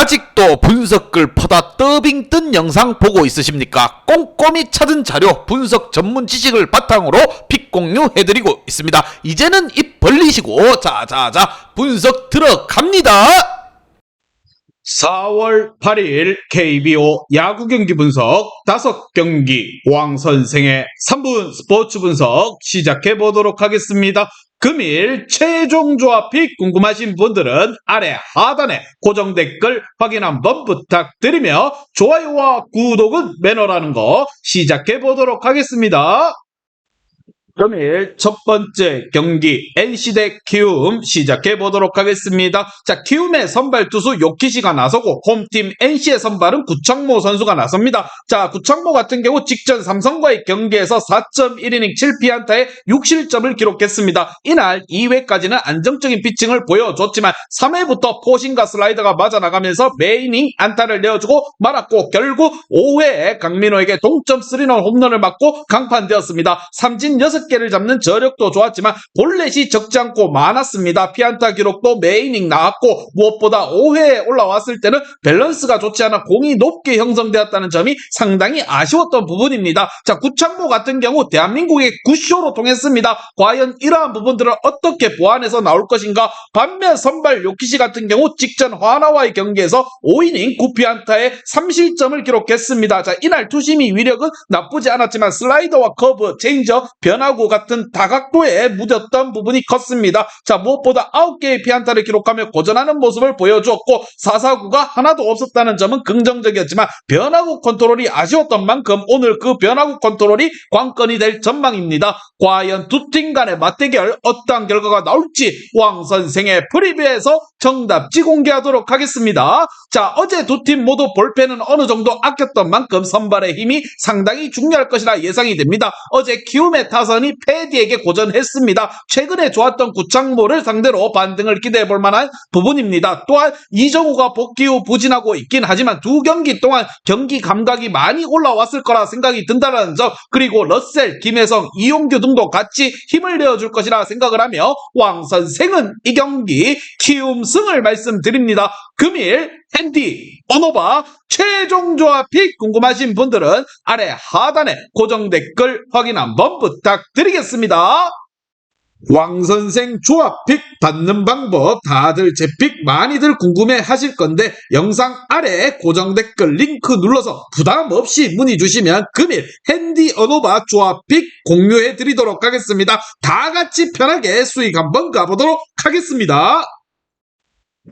아직도 분석글 퍼다 더빙 뜬 영상 보고 있으십니까? 꼼꼼히 찾은 자료, 분석 전문 지식을 바탕으로 픽 공유해드리고 있습니다. 이제는 입 벌리시고 자자자 분석 들어갑니다. 4월 8일 KBO 야구 경기 분석 5경기 왕선생의 3분 스포츠 분석 시작해 보도록 하겠습니다. 금일 최종 조합픽 궁금하신 분들은 아래 하단에 고정 댓글 확인 한번 부탁드리며 좋아요와 구독은 매너라는 거 시작해 보도록 하겠습니다. 금일 첫 번째 경기 NC 대 키움 시작해 보도록 하겠습니다. 자, 키움의 선발 투수 요키시가 나서고 홈팀 NC의 선발은 구창모 선수가 나섭니다. 자, 구창모 같은 경우 직전 삼성과의 경기에서 4.1이닝 7피안타에 6실점을 기록했습니다. 이날 2회까지는 안정적인 피칭을 보여줬지만 3회부터 포신과 슬라이더가 맞아나가면서 매이닝 안타를 내어주고 말았고 결국 5회에 강민호에게 동점 3런 홈런을 맞고 강판되었습니다. 삼진 6개를 잡는 저력도 좋았지만 볼넷이 적지 않고 많았습니다. 피안타 기록도 매이닝 나왔고 무엇보다 5회에 올라왔을 때는 밸런스가 좋지 않아 공이 높게 형성되었다는 점이 상당히 아쉬웠던 부분입니다. 자, 구창모 같은 경우 대한민국의 굿쇼로 통했습니다. 과연 이러한 부분들을 어떻게 보완해서 나올 것인가. 반면 선발 요키시 같은 경우 직전 화나와의 경기에서 5이닝 9피안타에 3실점을 기록했습니다. 자, 이날 투심이 위력은 나쁘지 않았지만 슬라이더와 커브, 체인저, 변화구 같은 다각도에 묻었던 부분이 컸습니다. 자, 무엇보다 9개의 피안타를 기록하며 고전하는 모습을 보여주었고 4사구가 하나도 없었다는 점은 긍정적이었지만 변화구 컨트롤이 아쉬웠던 만큼 오늘 그 변화구 컨트롤이 관건이 될 전망입니다. 과연 두 팀 간의 맞대결 어떠한 결과가 나올지 왕선생의 프리뷰에서 정답지 공개하도록 하겠습니다. 자, 어제 두 팀 모두 볼펜은 어느 정도 아꼈던 만큼 선발의 힘이 상당히 중요할 것이라 예상이 됩니다. 어제 키움의 타선이 패디에게 고전했습니다. 최근에 좋았던 구창모를 상대로 반등을 기대해볼 만한 부분입니다. 또한 이정우가 복귀 후 부진하고 있긴 하지만 두 경기 동안 경기 감각이 많이 올라왔을 거라 생각이 든다는 점, 그리고 러셀, 김혜성, 이용규 등도 같이 힘을 내어줄 것이라 생각을 하며 왕선생은 이 경기 키움승을 말씀드립니다. 금일 핸디, 언오바 최종 조합픽 궁금하신 분들은 아래 하단에 고정 댓글 확인 한번 부탁드리겠습니다. 왕선생 조합픽 받는 방법 다들 제 픽 많이들 궁금해 하실 건데 영상 아래 고정 댓글 링크 눌러서 부담 없이 문의 주시면 금일 핸디 언오바 조합픽 공유해 드리도록 하겠습니다. 다 같이 편하게 수익 한번 가보도록 하겠습니다.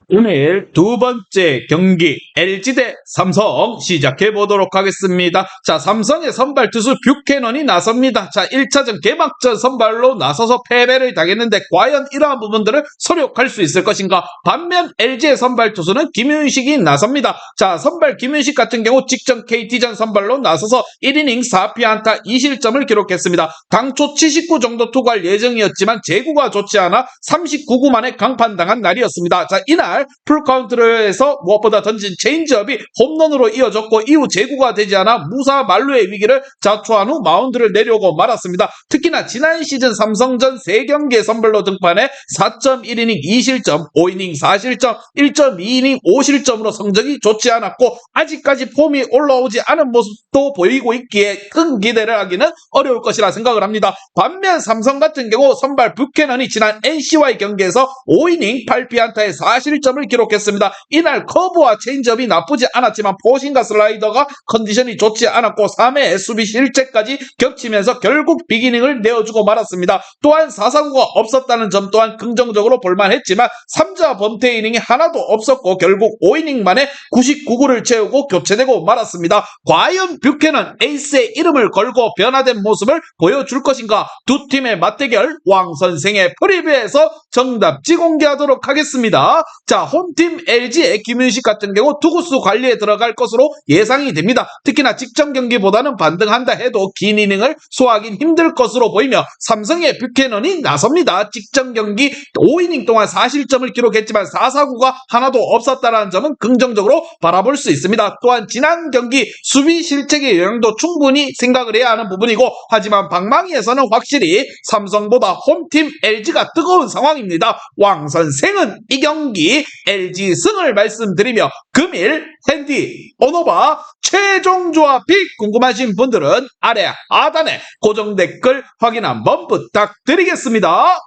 오늘 두 번째 경기 LG 대 삼성 시작해 보도록 하겠습니다. 자, 삼성의 선발 투수 뷰캐넌이 나섭니다. 자, 1차전 개막전 선발로 나서서 패배를 당했는데 과연 이러한 부분들을 소력할 수 있을 것인가. 반면 LG의 선발 투수는 김윤식이 나섭니다. 자, 선발 김윤식 같은 경우 직전 KT전 선발로 나서서 1이닝 4피안타 2실점을 기록했습니다. 당초 79 정도 투구할 예정이었지만 제구가 좋지 않아 39구 만에 강판당한 날이었습니다. 자, 이날 풀카운트를 해서 무엇보다 던진 체인지업이 홈런으로 이어졌고 이후 제구가 되지 않아 무사 만루의 위기를 자초한 후 마운드를 내려오고 말았습니다. 특히나 지난 시즌 삼성전 3경기에 선발로 등판해 4.1이닝 2실점, 5이닝 4실점, 1.2이닝 5실점으로 성적이 좋지 않았고 아직까지 폼이 올라오지 않은 모습도 보이고 있기에 큰 기대를 하기는 어려울 것이라 생각을 합니다. 반면 삼성 같은 경우 선발 뷰캐넌이 지난 NC와의 경기에서 5이닝 8피안타에 4실점을 기록했습니다. 이날 커브와 체인지업이 나쁘지 않았지만 포신과 슬라이더가 컨디션이 좋지 않았고 3회에 수비 실책까지 겹치면서 결국 빅이닝을 내어주고 말았습니다. 또한 4사구가 없었다는 점 또한 긍정적으로 볼만했지만 3자 범퇴 이닝이 하나도 없었고 결국 5이닝 만에 99구를 채우고 교체되고 말았습니다. 과연 뷰캐넌 에이스의 이름을 걸고 변화된 모습을 보여줄 것인가. 두 팀의 맞대결 왕선생의 프리뷰에서 정답지 공개하도록 하겠습니다. 자, 홈팀 LG의 김윤식 같은 경우 투구수 관리에 들어갈 것으로 예상이 됩니다. 특히나 직전 경기보다는 반등한다 해도 긴 이닝을 소화하긴 힘들 것으로 보이며 삼성의 뷰캐넌이 나섭니다. 직전 경기 5이닝 동안 4실점을 기록했지만 4사구가 하나도 없었다는 점은 긍정적으로 바라볼 수 있습니다. 또한 지난 경기 수비 실책의 영향도 충분히 생각을 해야 하는 부분이고 하지만 방망이에서는 확실히 삼성보다 홈팀 LG가 뜨거운 상황입니다. 왕선생은 이 경기 경기 LG 승을 말씀드리며 금일 핸디 언오바 최종 조합픽 궁금하신 분들은 아래 하단에 고정 댓글 확인 한번 부탁드리겠습니다.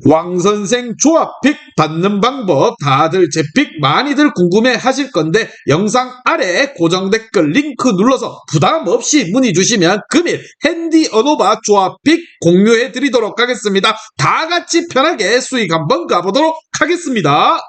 왕선생 조합픽 받는 방법 다들 제 픽 많이들 궁금해 하실 건데 영상 아래 고정 댓글 링크 눌러서 부담 없이 문의 주시면 금일 핸디 언오바 조합픽 공유해 드리도록 하겠습니다. 다 같이 편하게 수익 한번 가보도록 하겠습니다.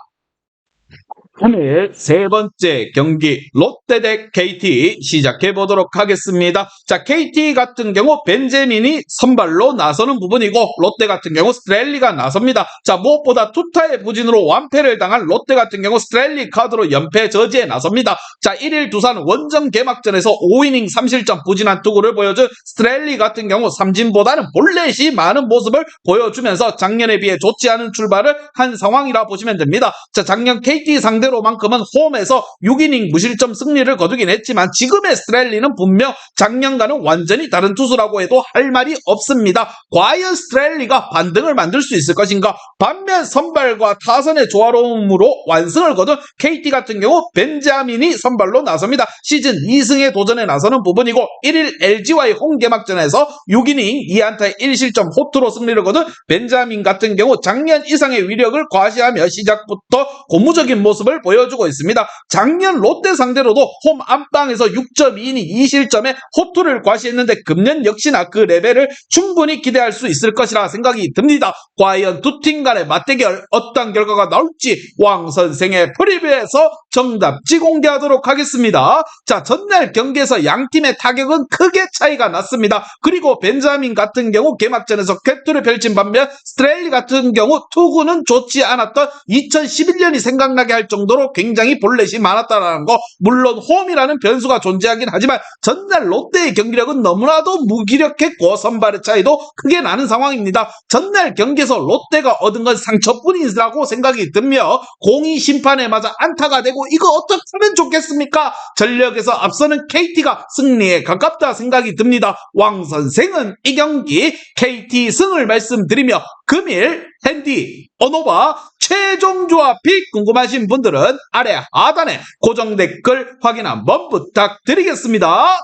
오늘 세 번째 경기 롯데 대 KT 시작해 보도록 하겠습니다. 자, KT 같은 경우 벤제민이 선발로 나서는 부분이고 롯데 같은 경우 스트렐리가 나섭니다. 자, 무엇보다 투타의 부진으로 완패를 당한 롯데 같은 경우 스트렐리 카드로 연패 저지에 나섭니다. 자, 1일 두산 원정 개막전에서 5이닝 3실점 부진한 투구를 보여준 스트렐리 같은 경우 삼진보다는 볼넷이 많은 모습을 보여주면서 작년에 비해 좋지 않은 출발을 한 상황이라 보시면 됩니다. 자, 작년 KT 상대로만큼은 홈에서 6이닝 무실점 승리를 거두긴 했지만 지금의 스트렐리는 분명 작년과는 완전히 다른 투수라고 해도 할 말이 없습니다. 과연 스트렐리가 반등을 만들 수 있을 것인가? 반면 선발과 타선의 조화로움으로 완승을 거둔 KT 같은 경우 벤자민이 선발로 나섭니다. 시즌 2승에 도전에 나서는 부분이고 1일 LG와의 홈 개막전에서 6이닝 2안타 1실점 호투로 승리를 거둔 벤자민 같은 경우 작년 이상의 위력을 과시하며 시작부터 고무적인 모습을 보여주고 있습니다. 작년 롯데 상대로도 홈 안방에서 6.2이닝 2실점에 호투를 과시했는데 금년 역시나 그 레벨을 충분히 기대할 수 있을 것이라 생각이 듭니다. 과연 두 팀 간의 맞대결 어떤 결과가 나올지 왕 선생의 프리뷰에서 정답지 공개하도록 하겠습니다. 자, 전날 경기에서 양 팀의 타격은 크게 차이가 났습니다. 그리고 벤자민 같은 경우 개막전에서 쾌투를 펼친 반면 스트레일리 같은 경우 투구는 좋지 않았던 2011년이 생각나게 할 정도로 굉장히 볼넷이 많았다는 거, 물론 홈이라는 변수가 존재하긴 하지만 전날 롯데의 경기력은 너무나도 무기력했고 선발의 차이도 크게 나는 상황입니다. 전날 경기에서 롯데가 얻은 건 상처뿐이라고 생각이 들며 공이 심판에 맞아 안타가 되고 이거 어떻게 하면 좋겠습니까? 전력에서 앞서는 KT가 승리에 가깝다 생각이 듭니다. 왕 선생은 이 경기 KT 승을 말씀드리며 금일 핸디 언오바 최종 조합픽 궁금하신 분들은 아래 하단에 고정 댓글 확인 한번 부탁드리겠습니다.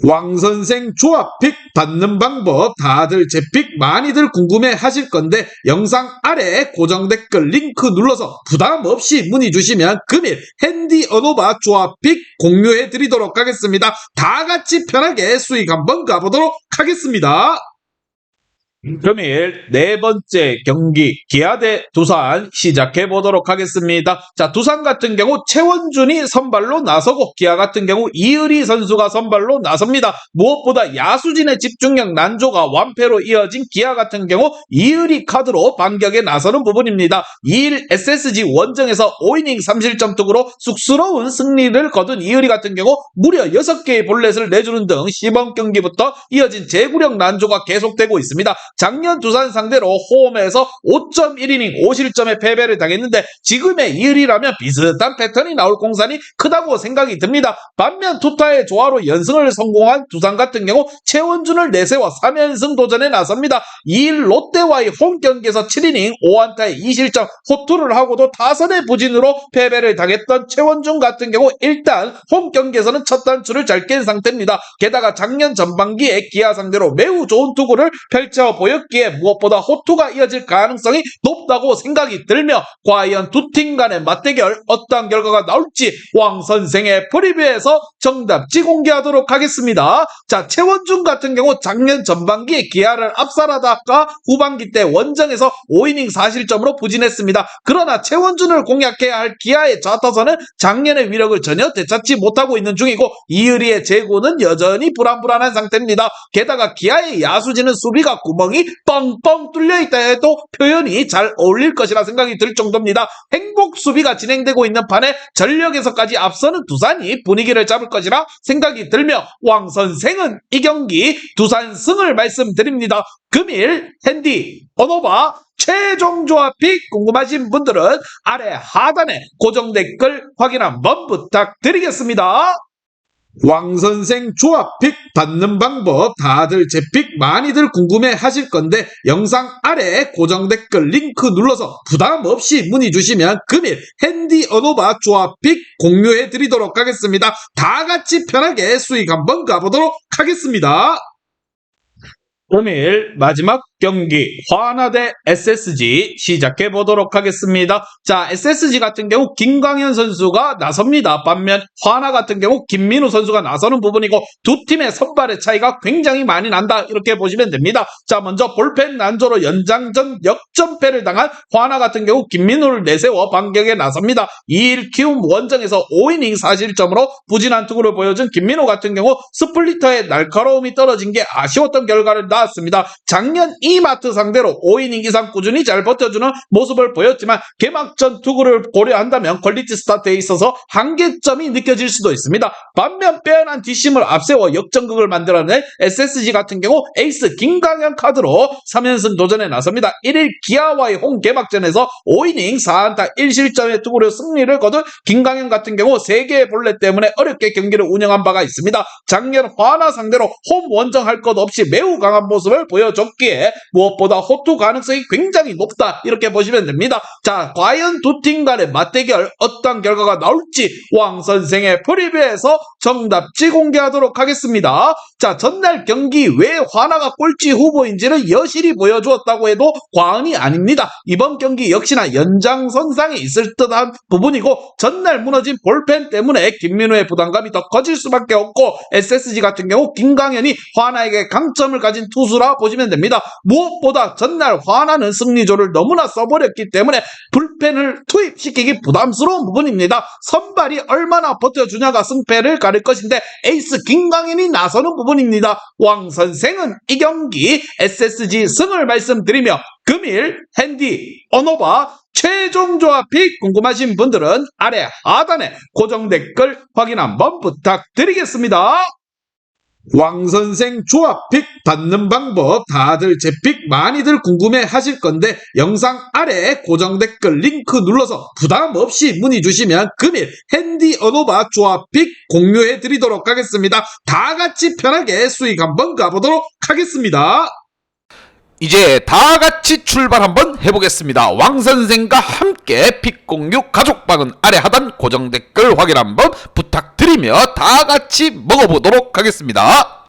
왕선생 조합픽 받는 방법 다들 제 픽 많이들 궁금해 하실 건데 영상 아래 고정 댓글 링크 눌러서 부담 없이 문의 주시면 금일 핸디 언오바 조합픽 공유해 드리도록 하겠습니다. 다 같이 편하게 수익 한번 가보도록 하겠습니다. 금일 네 번째 경기 기아 대 두산 시작해 보도록 하겠습니다. 자, 두산 같은 경우 최원준이 선발로 나서고 기아 같은 경우 이의리 선수가 선발로 나섭니다. 무엇보다 야수진의 집중력 난조가 완패로 이어진 기아 같은 경우 이의리 카드로 반격에 나서는 부분입니다. 2일 SSG 원정에서 5이닝 3실점 투구로 쑥스러운 승리를 거둔 이의리 같은 경우 무려 6개의 볼넷을 내주는 등 시범 경기부터 이어진 제구력 난조가 계속되고 있습니다. 작년 두산 상대로 홈에서 5.1이닝 5실점의 패배를 당했는데 지금의 이을이라면 비슷한 패턴이 나올 공산이 크다고 생각이 듭니다. 반면 투타의 조화로 연승을 성공한 두산 같은 경우 최원준을 내세워 3연승 도전에 나섭니다. 2일 롯데와의 홈 경기에서 7이닝 5안타에 2실점 호투를 하고도 타선의 부진으로 패배를 당했던 최원준 같은 경우 일단 홈 경기에서는 첫 단추를 잘 깬 상태입니다. 게다가 작년 전반기에 기아 상대로 매우 좋은 투구를 펼쳐 보였기에 무엇보다 호투가 이어질 가능성이 높다고 생각이 들며 과연 두 팀 간의 맞대결 어떤 결과가 나올지 왕 선생의 프리뷰에서 정답지 공개하도록 하겠습니다. 자, 최원준 같은 경우 작년 전반기에 기아를 압살하다가 후반기 때 원정에서 5이닝 4실점으로 부진했습니다. 그러나 최원준을 공략해야 할 기아의 좌타선은 작년의 위력을 전혀 되찾지 못하고 있는 중이고 이의리의 재고는 여전히 불안불안한 상태입니다. 게다가 기아의 야수진은 수비가 구멍이 뻥뻥 뚫려있다 해도 표현이 잘 어울릴 것이라 생각이 들 정도입니다. 행복 수비가 진행되고 있는 판에 전력에서까지 앞서는 두산이 분위기를 잡을 것이라 생각이 들며 왕 선생은 이 경기 두산 승을 말씀드립니다. 금일 핸디 언오바 최종 조합픽 궁금하신 분들은 아래 하단에 고정 댓글 확인 한번 부탁드리겠습니다. 왕선생 조합픽 받는 방법 다들 제 픽 많이들 궁금해 하실 건데 영상 아래 고정 댓글 링크 눌러서 부담 없이 문의 주시면 금일 핸디 언어바 조합픽 공유해 드리도록 하겠습니다. 다 같이 편하게 수익 한번 가보도록 하겠습니다. 금일 마지막 경기 화나 대 SSG 시작해 보도록 하겠습니다. 자, SSG 같은 경우 김광현 선수가 나섭니다. 반면 화나 같은 경우 김민우 선수가 나서는 부분이고 두 팀의 선발의 차이가 굉장히 많이 난다 이렇게 보시면 됩니다. 자, 먼저 볼펜 난조로 연장전 역전패를 당한 화나 같은 경우 김민우를 내세워 반격에 나섭니다. 2일 키움 원정에서 5이닝 4실점으로 부진한 투구를 보여준 김민우 같은 경우 스플리터의 날카로움이 떨어진 게 아쉬웠던 결과를 낳았습니다. 작년 이마트 상대로 5이닝 이상 꾸준히 잘 버텨주는 모습을 보였지만 개막전 투구를 고려한다면 퀄리티 스타트에 있어서 한계점이 느껴질 수도 있습니다. 반면 빼어난 뒷심을 앞세워 역전극을 만들어낸 SSG 같은 경우 에이스 김광현 카드로 3연승 도전에 나섭니다. 1일 기아와의 홈 개막전에서 5이닝 4안타 1실점의 투구로 승리를 거둔 김광현 같은 경우 3개의 볼넷 때문에 어렵게 경기를 운영한 바가 있습니다. 작년 화나 상대로 홈 원정할 것 없이 매우 강한 모습을 보여줬기에 무엇보다 호투 가능성이 굉장히 높다 이렇게 보시면 됩니다. 자, 과연 두 팀 간의 맞대결 어떤 결과가 나올지 왕 선생의 프리뷰에서 정답지 공개하도록 하겠습니다. 자, 전날 경기 왜 화나가 꼴찌 후보인지를 여실히 보여주었다고 해도 과언이 아닙니다. 이번 경기 역시나 연장선상에 있을 듯한 부분이고 전날 무너진 볼펜 때문에 김민우의 부담감이 더 커질 수밖에 없고 SSG 같은 경우 김광현이 화나에게 강점을 가진 투수라 보시면 됩니다. 무엇보다 전날 화나는 승리조를 너무나 써버렸기 때문에 불펜을 투입시키기 부담스러운 부분입니다. 선발이 얼마나 버텨주냐가 승패를 가릴 것인데 에이스 김광현이 나서는 부분입니다. 왕 선생은 이 경기 SSG 승을 말씀드리며 금일 핸디 언어바 최종 조합픽 궁금하신 분들은 아래 하단에 고정 댓글 확인 한번 부탁드리겠습니다. 왕선생 조합픽 받는 방법 다들 제 픽 많이들 궁금해 하실 건데 영상 아래 고정 댓글 링크 눌러서 부담 없이 문의 주시면 금일 핸디 언어바 조합픽 공유해 드리도록 하겠습니다. 다 같이 편하게 수익 한번 가보도록 하겠습니다. 이제 다 같이 출발 한번 해보겠습니다. 왕선생과 함께 픽 공유 가족방은 아래 하단 고정 댓글 확인 한번 부탁드리며 다 같이 먹어보도록 하겠습니다.